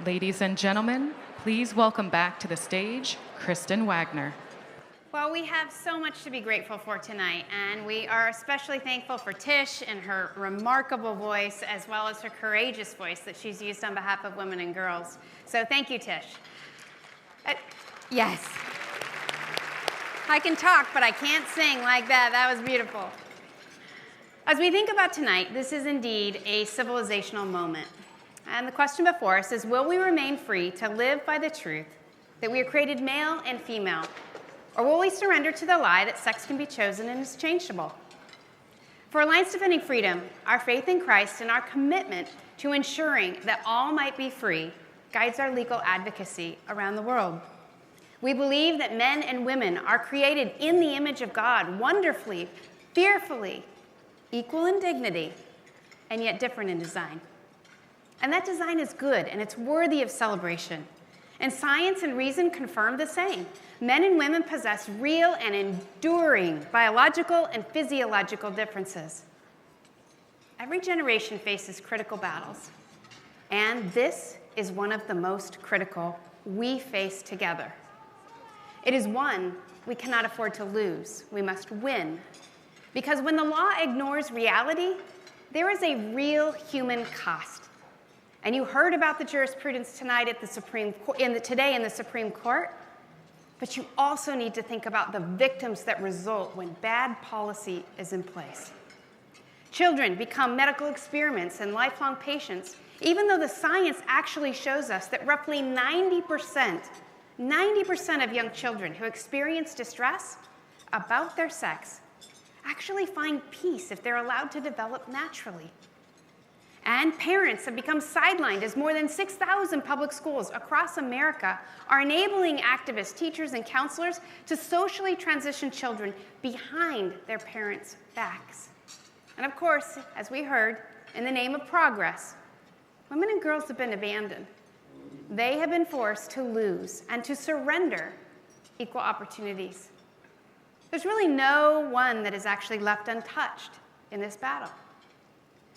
Ladies and gentlemen, please welcome back to the stage, Kristen Waggoner. Well, we have so much to be grateful for tonight, and we are especially thankful for Tish and her remarkable voice, as well as her courageous voice that she's used on behalf of women and girls. So thank you, Tish. Yes. I can talk, but I can't sing like that. That was beautiful. As we think about tonight, this is indeed a civilizational moment. And the question before us is, will we remain free to live by the truth that we are created male and female? Or will we surrender to the lie that sex can be chosen and is changeable? For Alliance Defending Freedom, our faith in Christ and our commitment to ensuring that all might be free guides our legal advocacy around the world. We believe that men and women are created in the image of God, wonderfully, fearfully, equal in dignity, and yet different in design. And that design is good, and it's worthy of celebration. And science and reason confirm the same. Men and women possess real and enduring biological and physiological differences. Every generation faces critical battles, and this is one of the most critical we face together. It is one we cannot afford to lose. We must win. Because when the law ignores reality, there is a real human cost. And you heard about the jurisprudence tonight at the today in the Supreme Court, but you also need to think about the victims that result when bad policy is in place. Children become medical experiments and lifelong patients, even though the science actually shows us that roughly 90% of young children who experience distress about their sex actually find peace if they're allowed to develop naturally. And parents have become sidelined as more than 6,000 public schools across America are enabling activists, teachers, and counselors to socially transition children behind their parents' backs. And of course, as we heard, in the name of progress, women and girls have been abandoned. They have been forced to lose and to surrender equal opportunities. There's really no one that is actually left untouched in this battle.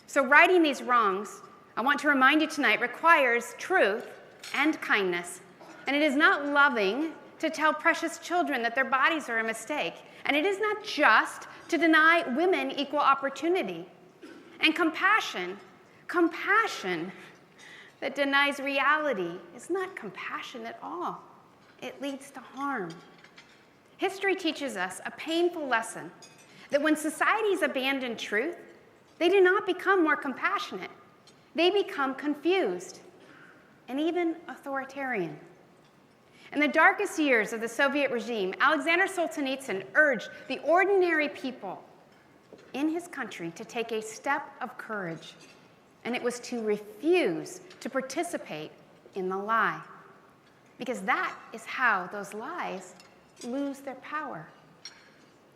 So righting these wrongs, I want to remind you tonight, requires truth and kindness. And it is not loving to tell precious children that their bodies are a mistake. And it is not just to deny women equal opportunity. And compassion that denies reality is not compassion at all. It leads to harm. History teaches us a painful lesson that when societies abandon truth, they do not become more compassionate. They become confused and even authoritarian. In the darkest years of the Soviet regime, Alexander Solzhenitsyn urged the ordinary people in his country to take a step of courage, and it was to refuse to participate in the lie, because that is how those lies lose their power.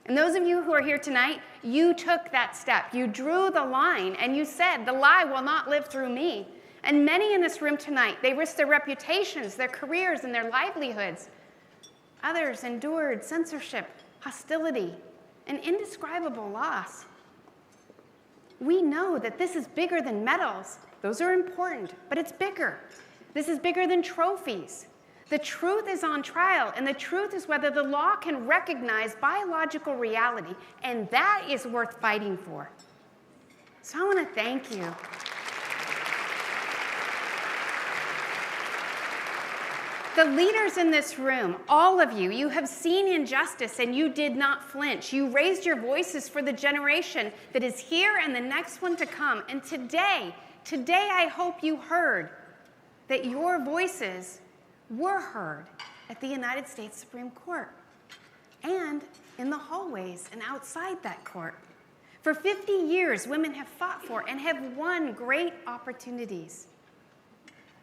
And those of you who are here tonight, you took that step. You drew the line, and you said, the lie will not live through me. And many in this room tonight, they risked their reputations, their careers, and their livelihoods. Others endured censorship, hostility, and indescribable loss. We know that this is bigger than medals. Those are important, but it's bigger. This is bigger than trophies. The truth is on trial, and the truth is whether the law can recognize biological reality, and that is worth fighting for. So I want to thank you. The leaders in this room, all of you, you have seen injustice and you did not flinch. You raised your voices for the generation that is here and the next one to come. And today I hope you heard that your voices were heard at the United States Supreme Court and in the hallways and outside that court. For 50 years, women have fought for and have won great opportunities.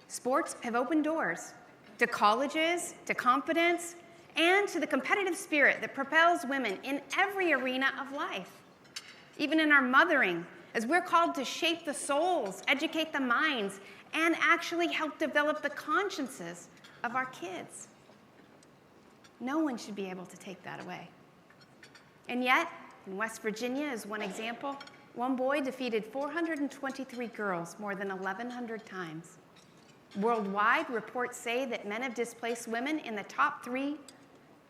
Sports have opened doors to colleges, to confidence, and to the competitive spirit that propels women in every arena of life. Even in our mothering, as we're called to shape the souls, educate the minds, and actually help develop the consciences of our kids. No one should be able to take that away. And yet, in West Virginia, as one example, one boy defeated 423 girls more than 1,100 times. Worldwide, reports say that men have displaced women in the top 3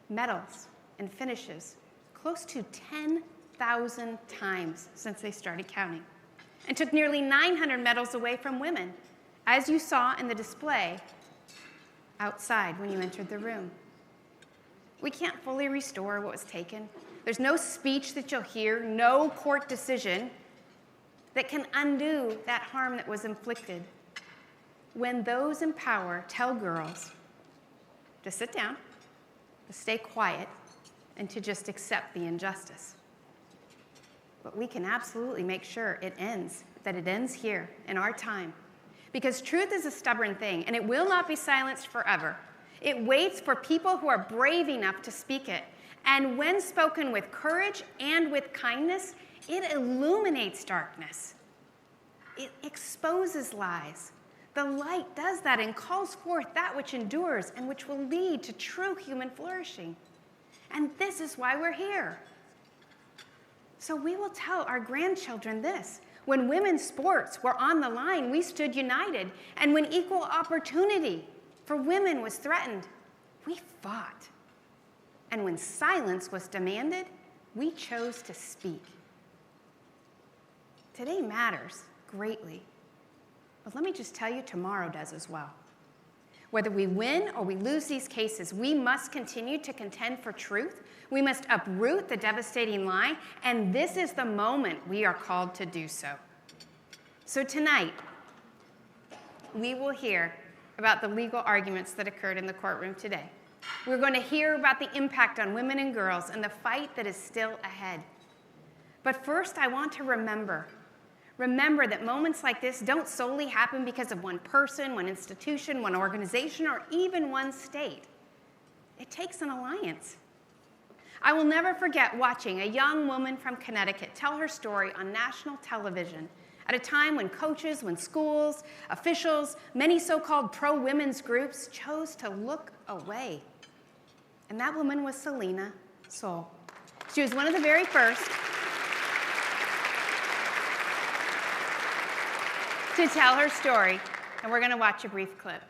medals and finishes close to 10,000 times since they started counting, and took nearly 900 medals away from women, as you saw in the display outside when you entered the room. We can't fully restore what was taken. There's no speech that you'll hear, no court decision that can undo that harm that was inflicted when those in power tell girls to sit down, to stay quiet, and to just accept the injustice. But we can absolutely make sure it ends, that it ends here in our time. Because truth is a stubborn thing, and it will not be silenced forever. It waits for people who are brave enough to speak it. And when spoken with courage and with kindness, it illuminates darkness. It exposes lies. The light does that and calls forth that which endures and which will lead to true human flourishing. And this is why we're here. So we will tell our grandchildren this. When women's sports were on the line, we stood united. And when equal opportunity for women was threatened, we fought. And when silence was demanded, we chose to speak. Today matters greatly. But let me just tell you, tomorrow does as well. Whether we win or we lose these cases, we must continue to contend for truth. We must uproot the devastating lie, and this is the moment we are called to do so. So tonight, we will hear about the legal arguments that occurred in the courtroom today. We're going to hear about the impact on women and girls and the fight that is still ahead. But first, I want to remember that moments like this don't solely happen because of one person, one institution, one organization, or even one state. It takes an alliance. I will never forget watching a young woman from Connecticut tell her story on national television at a time when coaches, when schools, officials, many so-called pro-women's groups chose to look away. And that woman was Selena Soule. She was one of the very first to tell her story, and we're going to watch a brief clip.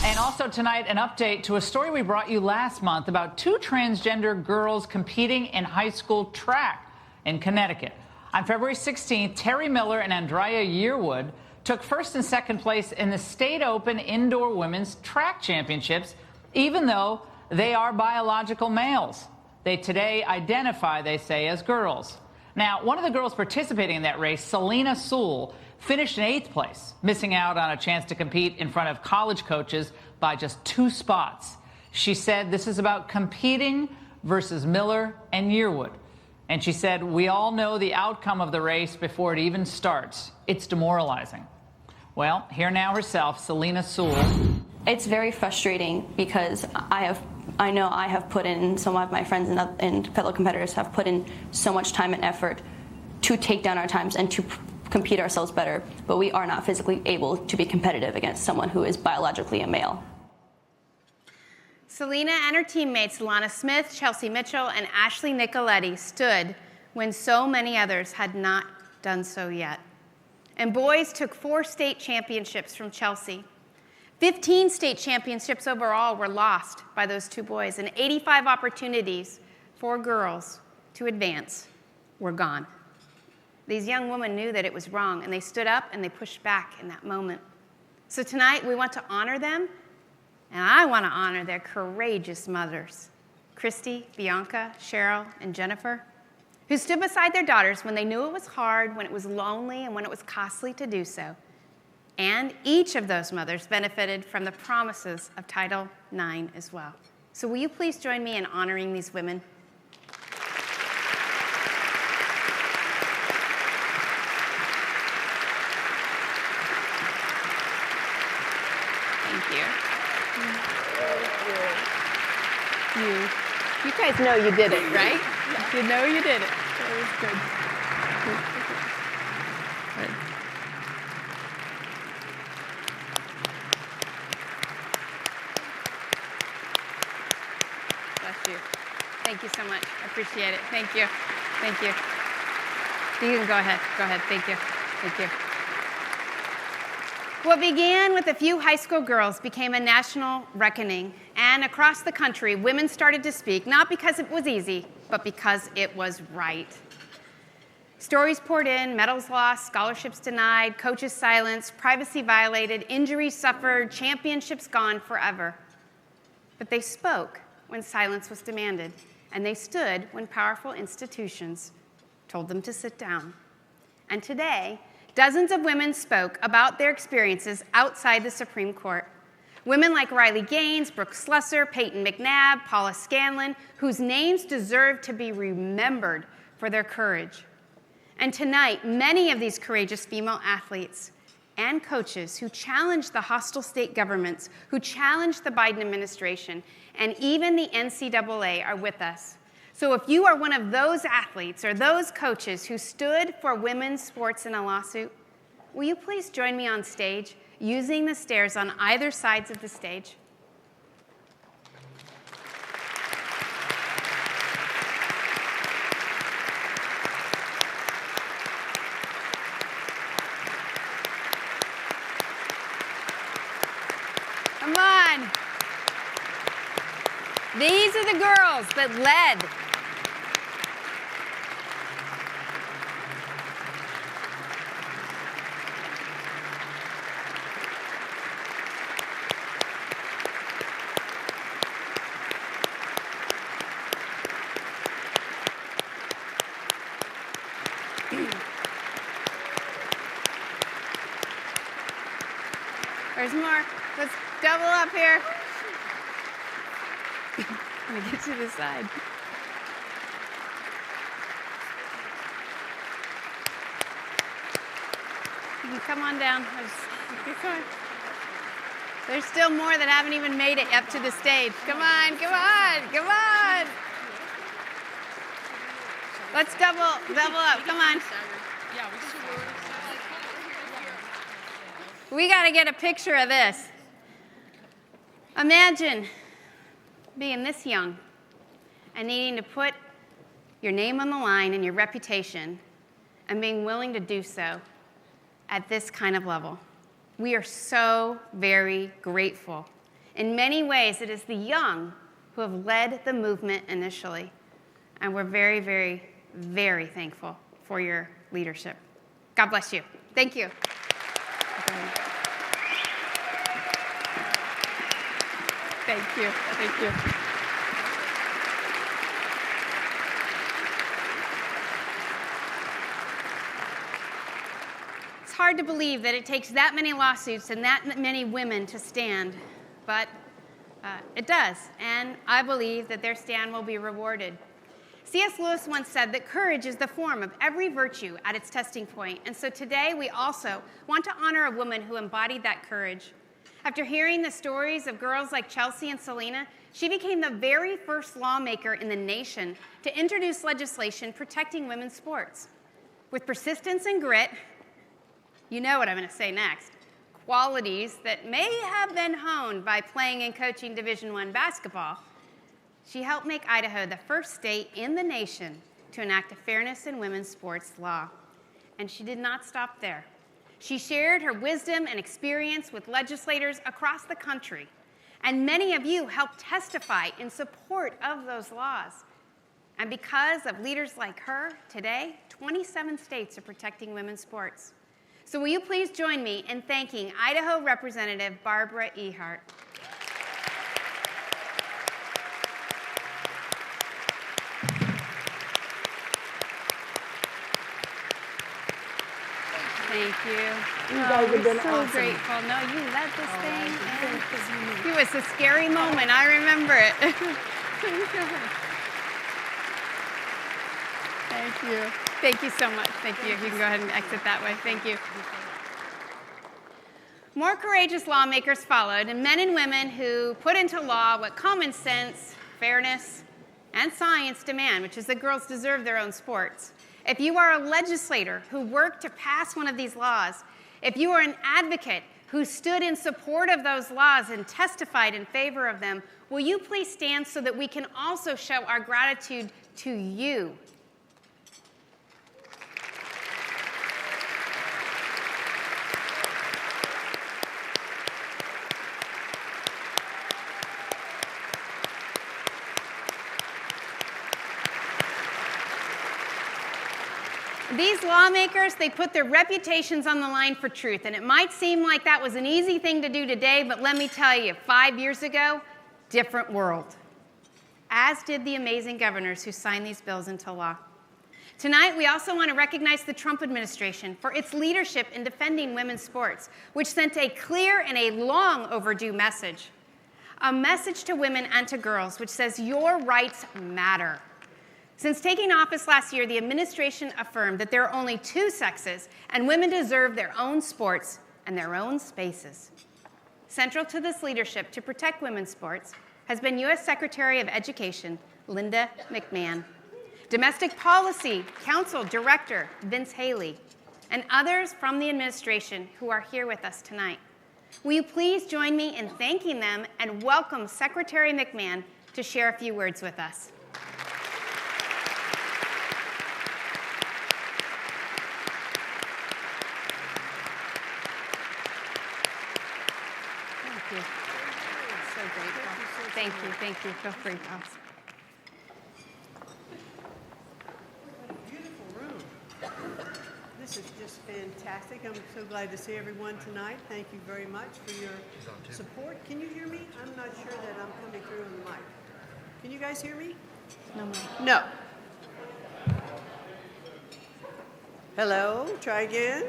And also tonight, an update to a story we brought you last month about 2 transgender girls competing in high school track in Connecticut. On February 16th, Terry Miller and Andrea Yearwood took first and second place in the State Open Indoor Women's Track Championships, even though they are biological males. They today identify, they say, as girls. Now, one of the girls participating in that race, Selena Soule, finished in 8th place, missing out on a chance to compete in front of college coaches by just 2 spots. She said this is about competing versus Miller and Yearwood. And she said, we all know the outcome of the race before it even starts. It's demoralizing. Well, here now herself, Selena Soule. It's very frustrating because I know I have put in, some of my friends and fellow competitors have put in so much time and effort to take down our times and to compete ourselves better, but we are not physically able to be competitive against someone who is biologically a male. Selena and her teammates Lana Smith, Chelsea Mitchell, and Ashley Nicoletti stood when so many others had not done so yet. And boys took 4 state championships from Chelsea. 15 state championships overall were lost by those 2 boys, and 85 opportunities for girls to advance were gone. These young women knew that it was wrong, and they stood up and they pushed back in that moment. So tonight, we want to honor them, and I want to honor their courageous mothers, Christy, Bianca, Cheryl, and Jennifer, who stood beside their daughters when they knew it was hard, when it was lonely, and when it was costly to do so. And each of those mothers benefited from the promises of Title IX as well. So will you please join me in honoring these women? Thank you. You guys know you did it, right? Yeah. You know you did it. That was good. Good. Bless you. Thank you so much. I appreciate it. Thank you. Thank you. You can go ahead. Go ahead. Thank you. Thank you. What began with a few high school girls became a national reckoning, and across the country, women started to speak, not because it was easy, but because it was right. Stories poured in, medals lost, scholarships denied, coaches silenced, privacy violated, injuries suffered, championships gone forever. But they spoke when silence was demanded, and they stood when powerful institutions told them to sit down. And today, dozens of women spoke about their experiences outside the Supreme Court. Women like Riley Gaines, Brooke Slusser, Peyton McNabb, Paula Scanlon, whose names deserve to be remembered for their courage. And tonight, many of these courageous female athletes and coaches who challenged the hostile state governments, who challenged the Biden administration, and even the NCAA are with us. So if you are one of those athletes or those coaches who stood for women's sports in a lawsuit, will you please join me on stage using the stairs on either sides of the stage? Come on. These are the girls that led. There's more. Let's double up here. I'm going to get to the side. You can come on down. Keep going. There's still more that haven't even made it up to the stage. Come on, come on, come on. Let's double up. Come on. We got to get a picture of this. Imagine being this young and needing to put your name on the line and your reputation and being willing to do so at this kind of level. We are so very grateful. In many ways, it is the young who have led the movement initially, and we're very, very, very thankful for your leadership. God bless you. Thank you. Thank you. Thank you. It's hard to believe that it takes that many lawsuits and that many women to stand, but it does, and I believe that their stand will be rewarded. C.S. Lewis once said that courage is the form of every virtue at its testing point, and so today we also want to honor a woman who embodied that courage. After hearing the stories of girls like Chelsea and Selena, she became the very first lawmaker in the nation to introduce legislation protecting women's sports. With persistence and grit, you know what I'm going to say next, qualities that may have been honed by playing and coaching Division I basketball, she helped make Idaho the first state in the nation to enact a fairness in women's sports law. And she did not stop there. She shared her wisdom and experience with legislators across the country, and many of you helped testify in support of those laws. And because of leaders like her, today, 27 states are protecting women's sports. So will you please join me in thanking Idaho Representative Barbara Ehart. Thank you. You guys have been so awesome. grateful. No, you led this thing. And it was a scary moment. I remember it. Thank you. Thank you so much. Thank you. You can go ahead and exit that way. Thank you. More courageous lawmakers followed, and men and women who put into law what common sense, fairness, and science demand, which is that girls deserve their own sports. If you are a legislator who worked to pass one of these laws, if you are an advocate who stood in support of those laws and testified in favor of them, will you please stand so that we can also show our gratitude to you? These lawmakers, they put their reputations on the line for truth, and it might seem like that was an easy thing to do today, but let me tell you, 5 years ago, different world. As did the amazing governors who signed these bills into law. Tonight, we also want to recognize the Trump administration for its leadership in defending women's sports, which sent a clear and a long overdue message. A message to women and to girls which says your rights matter. Since taking office last year, the administration affirmed that there are only two sexes and women deserve their own sports and their own spaces. Central to this leadership to protect women's sports has been U.S. Secretary of Education Linda McMahon, Domestic Policy Council Director Vince Haley, and others from the administration who are here with us tonight. Will you please join me in thanking them and welcome Secretary McMahon to share a few words with us. Thank you. So grateful. Thank you. Thank you. Feel free, Pops. Beautiful room. This is just fantastic. I'm so glad to see everyone tonight. Thank you very much for your support. Can you hear me? I'm not sure that I'm coming through on the mic. Can you guys hear me? No more. No. Hello? Try again.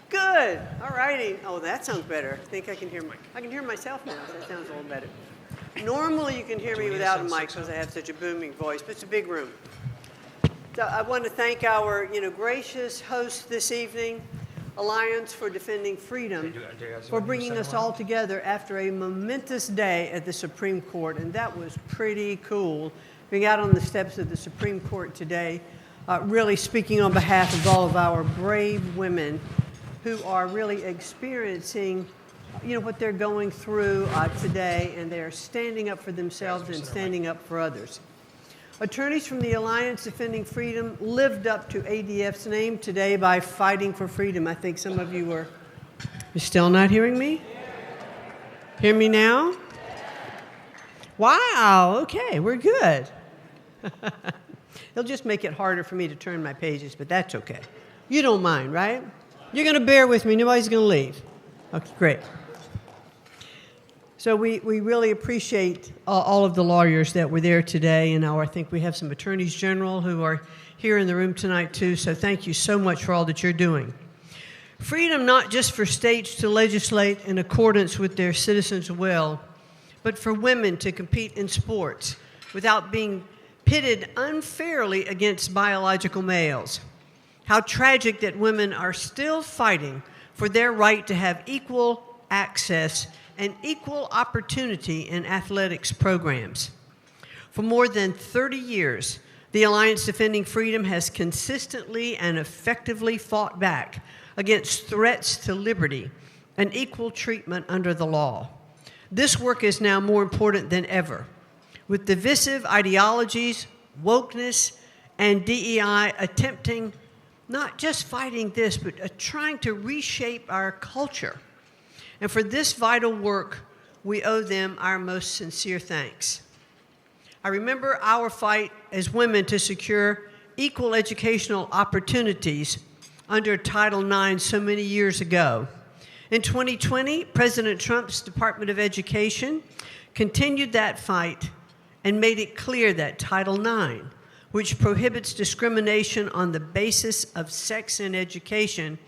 Good. All righty. Oh, that sounds better. I think I can hear myself now. So that sounds a little better. Normally you can hear me without a mic because I have such a booming voice, but it's a big room. So I want to thank our, gracious host this evening, Alliance for Defending Freedom, for bringing us all together after a momentous day at the Supreme Court, and that was pretty cool. Being out on the steps of the Supreme Court today, really speaking on behalf of all of our brave women who are really experiencing, what they're going through today, and they're standing up for themselves and standing up for others. Attorneys from the Alliance Defending Freedom lived up to ADF's name today by fighting for freedom. I think some of you were... You're still not hearing me? Hear me now? Wow, okay, we're good. It'll just make it harder for me to turn my pages, but that's okay. You don't mind, right? You're going to bear with me. Nobody's going to leave. Okay, great. So we really appreciate all of the lawyers that were there today, and I think we have some attorneys general who are here in the room tonight too, so thank you so much for all that you're doing. Freedom not just for states to legislate in accordance with their citizens' will, but for women to compete in sports without being pitted unfairly against biological males. How tragic that women are still fighting for their right to have equal access and equal opportunity in athletics programs. For more than 30 years, the Alliance Defending Freedom has consistently and effectively fought back against threats to liberty and equal treatment under the law. This work is now more important than ever. With divisive ideologies, wokeness, and DEI attempting not just fighting this, but trying to reshape our culture. And for this vital work, we owe them our most sincere thanks. I remember our fight as women to secure equal educational opportunities under Title IX so many years ago. In 2020, President Trump's Department of Education continued that fight and made it clear that Title IX, which prohibits discrimination on the basis of sex in education,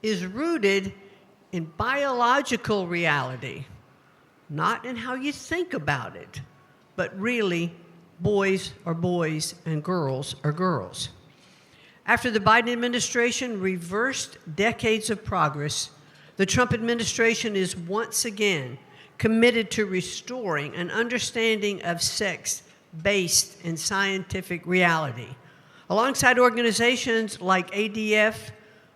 is rooted in biological reality, not in how you think about it, but really boys are boys and girls are girls. After the Biden administration reversed decades of progress, the Trump administration is once again committed to restoring an understanding of sex based in scientific reality. Alongside organizations like ADF,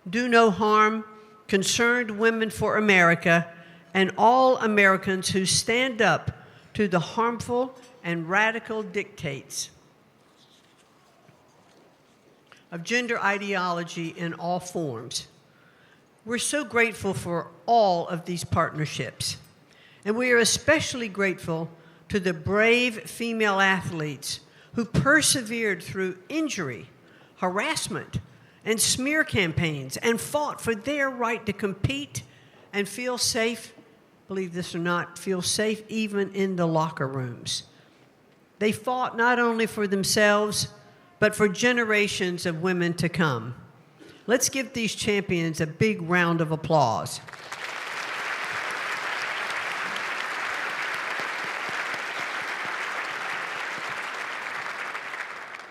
Do No Harm, Concerned Women for America, and all Americans who stand up to the harmful and radical dictates of gender ideology in all forms. We're so grateful for all of these partnerships, and we are especially grateful to the brave female athletes who persevered through injury, harassment, and smear campaigns, and fought for their right to compete and feel safe, believe this or not, feel safe even in the locker rooms. They fought not only for themselves, but for generations of women to come. Let's give these champions a big round of applause.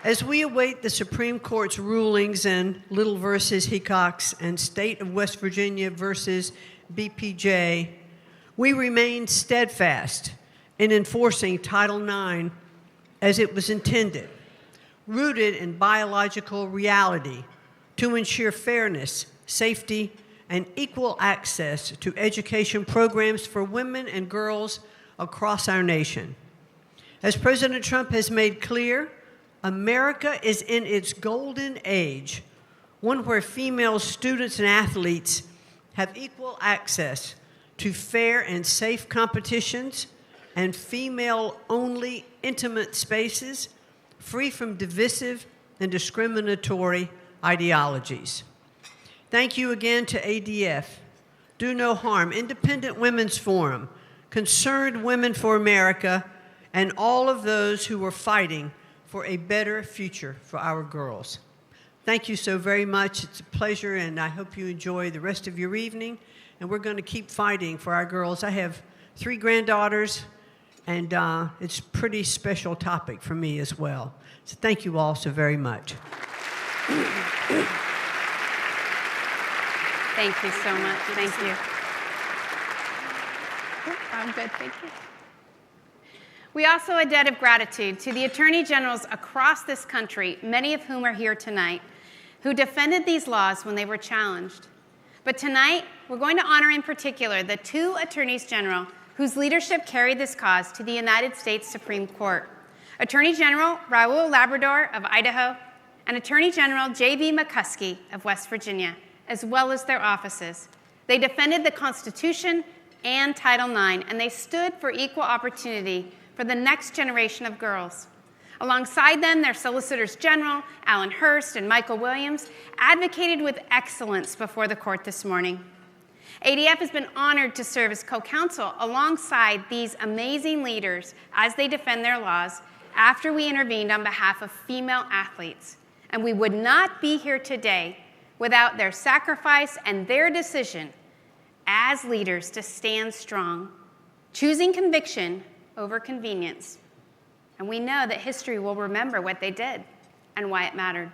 As we await the Supreme Court's rulings in Little versus Hecox and State of West Virginia versus BPJ, we remain steadfast in enforcing Title IX as it was intended, rooted in biological reality to ensure fairness, safety, and equal access to education programs for women and girls across our nation. As President Trump has made clear, America is in its golden age, one where female students and athletes have equal access to fair and safe competitions and female-only intimate spaces free from divisive and discriminatory ideologies. Thank you again to ADF, Do No Harm, Independent Women's Forum, Concerned Women for America, and all of those who are fighting for a better future for our girls. Thank you so very much. It's a pleasure, and I hope you enjoy the rest of your evening. And we're going to keep fighting for our girls. I have 3 granddaughters, and it's a pretty special topic for me as well. So thank you all so very much. Thank you so much. Thank you. I'm good, thank you. We also owe a debt of gratitude to the attorney generals across this country, many of whom are here tonight, who defended these laws when they were challenged. But tonight, we're going to honor in particular the 2 attorneys general whose leadership carried this cause to the United States Supreme Court. Attorney General Raul Labrador of Idaho and Attorney General J.B. McCuskey of West Virginia, as well as their offices. They defended the Constitution and Title IX, and they stood for equal opportunity for the next generation of girls. Alongside them, their Solicitors General, Alan Hurst and Michael Williams, advocated with excellence before the court this morning. ADF has been honored to serve as co-counsel alongside these amazing leaders as they defend their laws after we intervened on behalf of female athletes. And we would not be here today without their sacrifice and their decision as leaders to stand strong, choosing conviction over convenience. And we know that history will remember what they did and why it mattered.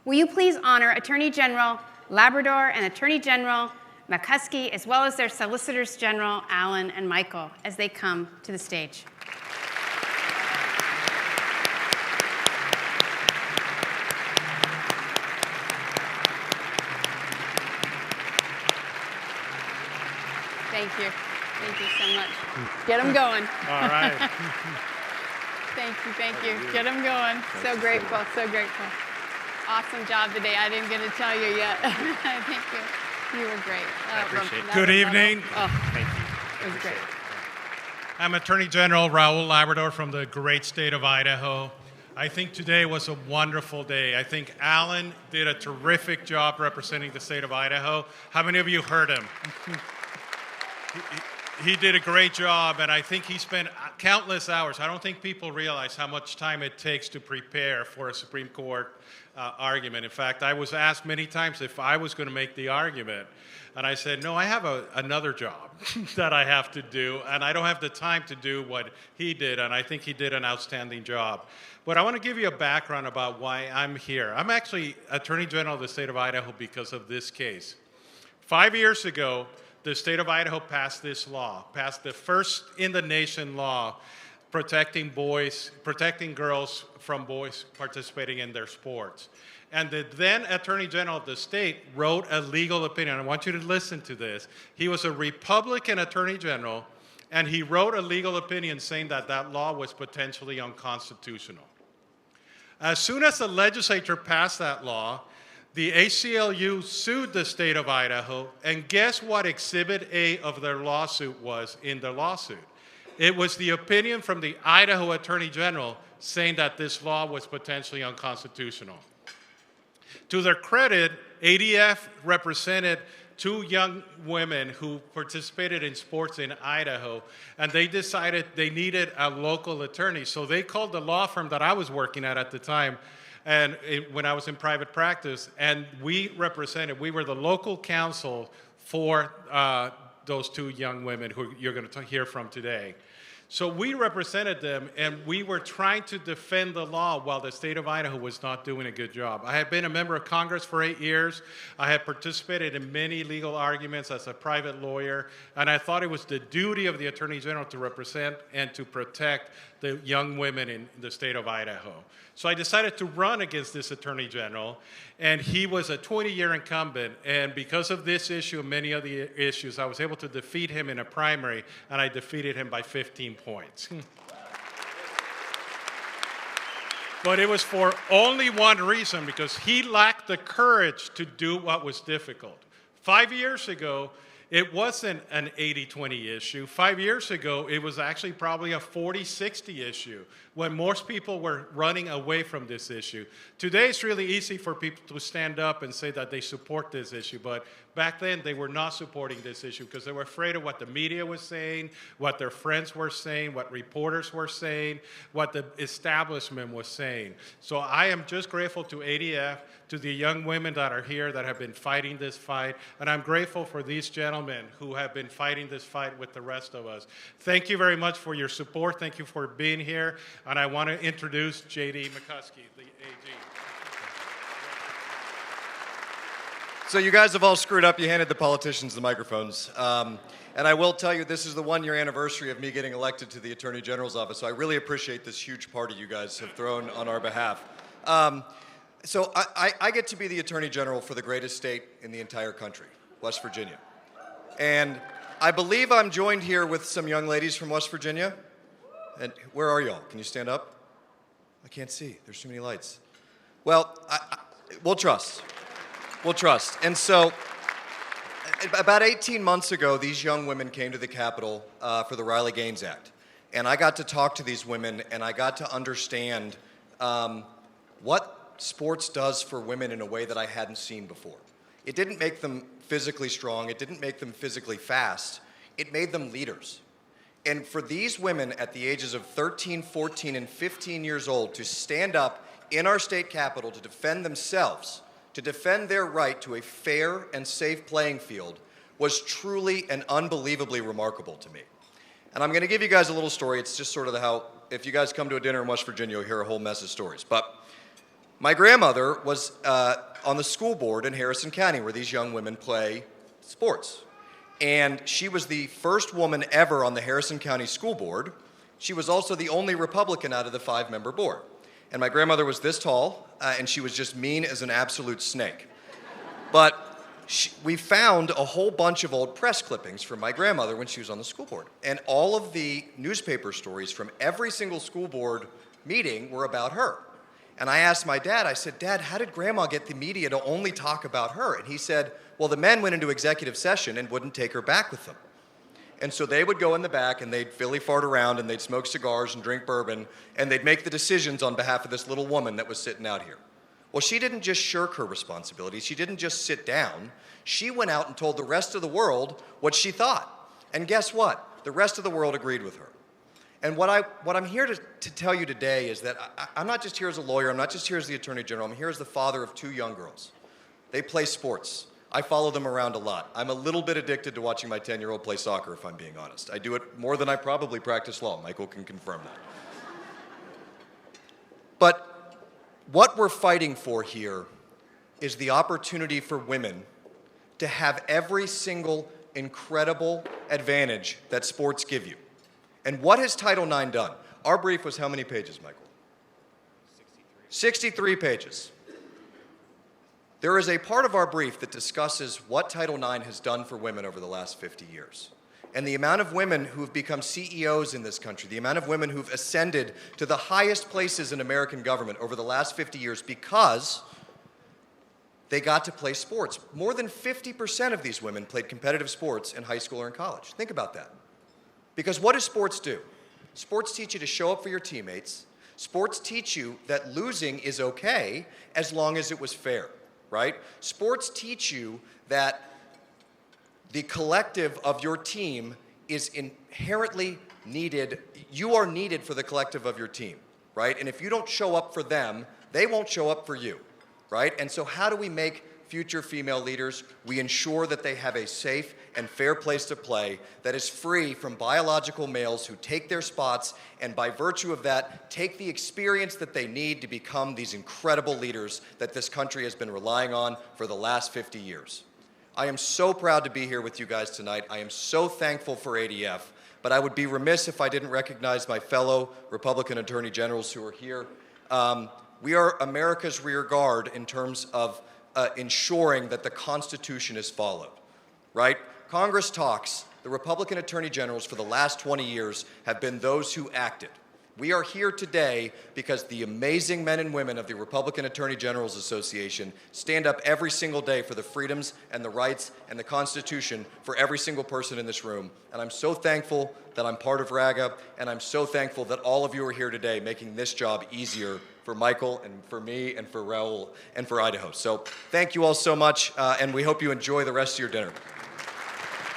Will you please honor Attorney General Labrador and Attorney General McCuskey, as well as their Solicitors General, Alan and Michael, as they come to the stage. Thank you. Thank you so much. Get them going. All right. Thank you. Get them going. So grateful, so grateful. Awesome job today. I didn't get to tell you yet. Thank you. You were great. I appreciate it. Good evening. Thank you. It was great. I'm Attorney General Raul Labrador from the great state of Idaho. I think today was a wonderful day. I think Alan did a terrific job representing the state of Idaho. How many of you heard him? He did a great job, and I think he spent countless hours. I don't think people realize how much time it takes to prepare for a Supreme Court argument. In fact, I was asked many times if I was going to make the argument, and I said, no, I have another job that I have to do, and I don't have the time to do what he did, and I think he did an outstanding job. But I want to give you a background about why I'm here. I'm actually Attorney General of the state of Idaho because of this case. 5 years ago, the state of Idaho passed this law, passed the first in the nation law protecting girls from boys participating in their sports. And the then Attorney General of the state wrote a legal opinion. I want you to listen to this. He was a Republican Attorney General, and he wrote a legal opinion saying that that law was potentially unconstitutional. As soon as the legislature passed that law, the ACLU sued the state of Idaho, and guess what Exhibit A of their lawsuit was in the lawsuit? It was the opinion from the Idaho Attorney General saying that this law was potentially unconstitutional. To their credit, ADF represented 2 young women who participated in sports in Idaho, and they decided they needed a local attorney. So they called the law firm that I was working at the time, and when I was in private practice, and we were the local counsel for those 2 young women who you're going to hear from today. So we represented them, and we were trying to defend the law while the state of Idaho was not doing a good job. I had been a member of Congress for 8 years. I had participated in many legal arguments as a private lawyer, and I thought it was the duty of the Attorney General to represent and to protect the young women in the state of Idaho. So I decided to run against this Attorney General, and he was a 20-year incumbent, and because of this issue and many other issues, I was able to defeat him in a primary, and I defeated him by 15 points. But it was for only one reason, because he lacked the courage to do what was difficult. 5 years ago, it wasn't an 80-20 issue. 5 years ago, it was actually probably a 40-60 issue when most people were running away from this issue. Today, it's really easy for people to stand up and say that they support this issue, but back then, they were not supporting this issue because they were afraid of what the media was saying, what their friends were saying, what reporters were saying, what the establishment was saying. So I am just grateful to ADF, to the young women that are here that have been fighting this fight, and I'm grateful for these gentlemen who have been fighting this fight with the rest of us. Thank you very much for your support. Thank you for being here, and I want to introduce J.D. McCuskey, the AG. So you guys have all screwed up. You handed the politicians the microphones. And I will tell you, this is the 1-year anniversary of me getting elected to the Attorney General's office, so I really appreciate this huge party you guys have thrown on our behalf. So I get to be the Attorney General for the greatest state in the entire country, West Virginia. And I believe I'm joined here with some young ladies from West Virginia. And where are y'all? Can you stand up? I can't see. There's too many lights. Well, we'll trust. We'll trust. And so about 18 months ago, these young women came to the Capitol for the Riley Gaines Act. And I got to talk to these women, and I got to understand what sports does for women in a way that I hadn't seen before. It didn't make them physically strong. It didn't make them physically fast. It made them leaders. And for these women at the ages of 13, 14, and 15 years old to stand up in our state capitol to defend themselves, to defend their right to a fair and safe playing field, was truly and unbelievably remarkable to me. And I'm going to give you guys a little story. It's just sort of how, if you guys come to a dinner in West Virginia, you'll hear a whole mess of stories. But my grandmother was on the school board in Harrison County where these young women play sports. And she was the first woman ever on the Harrison County School Board. She was also the only Republican out of the 5-member board. And my grandmother was this tall, and she was just mean as an absolute snake. But we found a whole bunch of old press clippings from my grandmother when she was on the school board. And all of the newspaper stories from every single school board meeting were about her. And I asked my dad, I said, Dad, how did Grandma get the media to only talk about her? And he said, well, the men went into executive session and wouldn't take her back with them. And so they would go in the back and they'd filly fart around and they'd smoke cigars and drink bourbon and they'd make the decisions on behalf of this little woman that was sitting out here. Well, she didn't just shirk her responsibilities. She didn't just sit down. She went out and told the rest of the world what she thought. And guess what? The rest of the world agreed with her. And what I'm here to tell you today is that I'm not just here as a lawyer. I'm not just here as the Attorney General. I'm here as the father of 2 young girls. They play sports. I follow them around a lot. I'm a little bit addicted to watching my 10-year-old play soccer, if I'm being honest. I do it more than I probably practice law. Michael can confirm that. But what we're fighting for here is the opportunity for women to have every single incredible advantage that sports give you. And what has Title IX done? Our brief was how many pages, Michael? 63 pages. There is a part of our brief that discusses what Title IX has done for women over the last 50 years. And the amount of women who have become CEOs in this country, the amount of women who've ascended to the highest places in American government over the last 50 years because they got to play sports. More than 50% of these women played competitive sports in high school or in college. Think about that. Because what do sports do? Sports teach you to show up for your teammates. Sports teach you that losing is okay as long as it was fair. right? Sports teach you that the collective of your team is inherently needed. You are needed for the collective of your team, right? And if you don't show up for them, they won't show up for you, right? And so how do we make future female leaders? We ensure that they have a safe and fair place to play that is free from biological males who take their spots and by virtue of that, take the experience that they need to become these incredible leaders that this country has been relying on for the last 50 years. I am so proud to be here with you guys tonight. I am so thankful for ADF, but I would be remiss if I didn't recognize my fellow Republican Attorney Generals who are here. We are America's rear guard in terms of ensuring that the Constitution is followed, right? Congress talks. The Republican Attorney Generals for the last 20 years have been those who acted. We are here today because the amazing men and women of the Republican Attorney Generals Association stand up every single day for the freedoms and the rights and the Constitution for every single person in this room. And I'm so thankful that I'm part of RAGA, and I'm so thankful that all of you are here today making this job easier for Michael and for me and for Raul and for Idaho. So thank you all so much, and we hope you enjoy the rest of your dinner.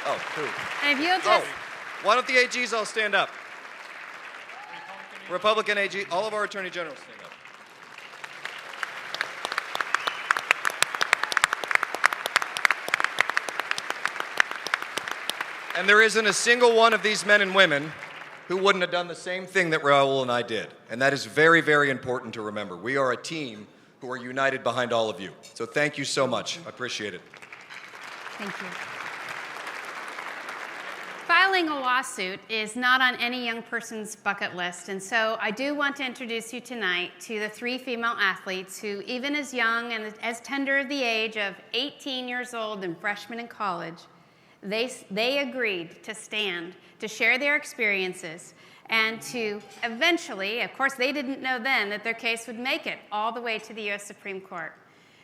Oh, food. And if you'll just... Why don't the AGs all stand up? Republican AG, all of our Attorney Generals stand up. And there isn't a single one of these men and women who wouldn't have done the same thing that Raul and I did. And that is very, very important to remember. We are a team who are united behind all of you. So thank you so much. I appreciate it. Thank you. Filing a lawsuit is not on any young person's bucket list, and so I do want to introduce you tonight to the 3 female athletes who, even as young and as tender of the age of 18 years old and freshmen in college, they agreed to stand, to share their experiences, and to eventually, of course they didn't know then that their case would make it all the way to the U.S. Supreme Court.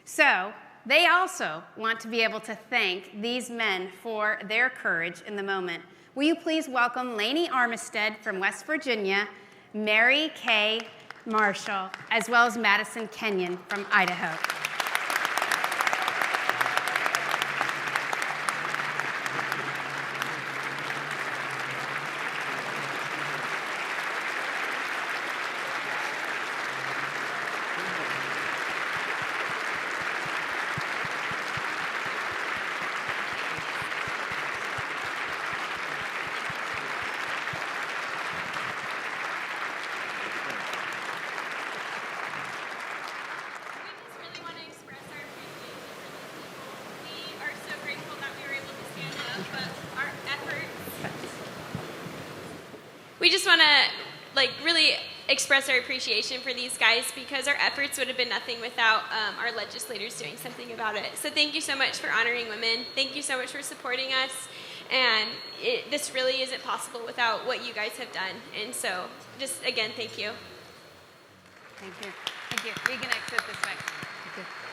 So they also want to be able to thank these men for their courage in the moment. Will you please welcome Lainey Armistead from West Virginia, Mary Kay Marshall, as well as Madison Kenyon from Idaho. We just want to really express our appreciation for these guys because our efforts would have been nothing without our legislators doing something about it. So thank you so much for honoring women. Thank you so much for supporting us. And this really isn't possible without what you guys have done. And so just again, thank you. Thank you. Thank you. We can exit this way. Thank you.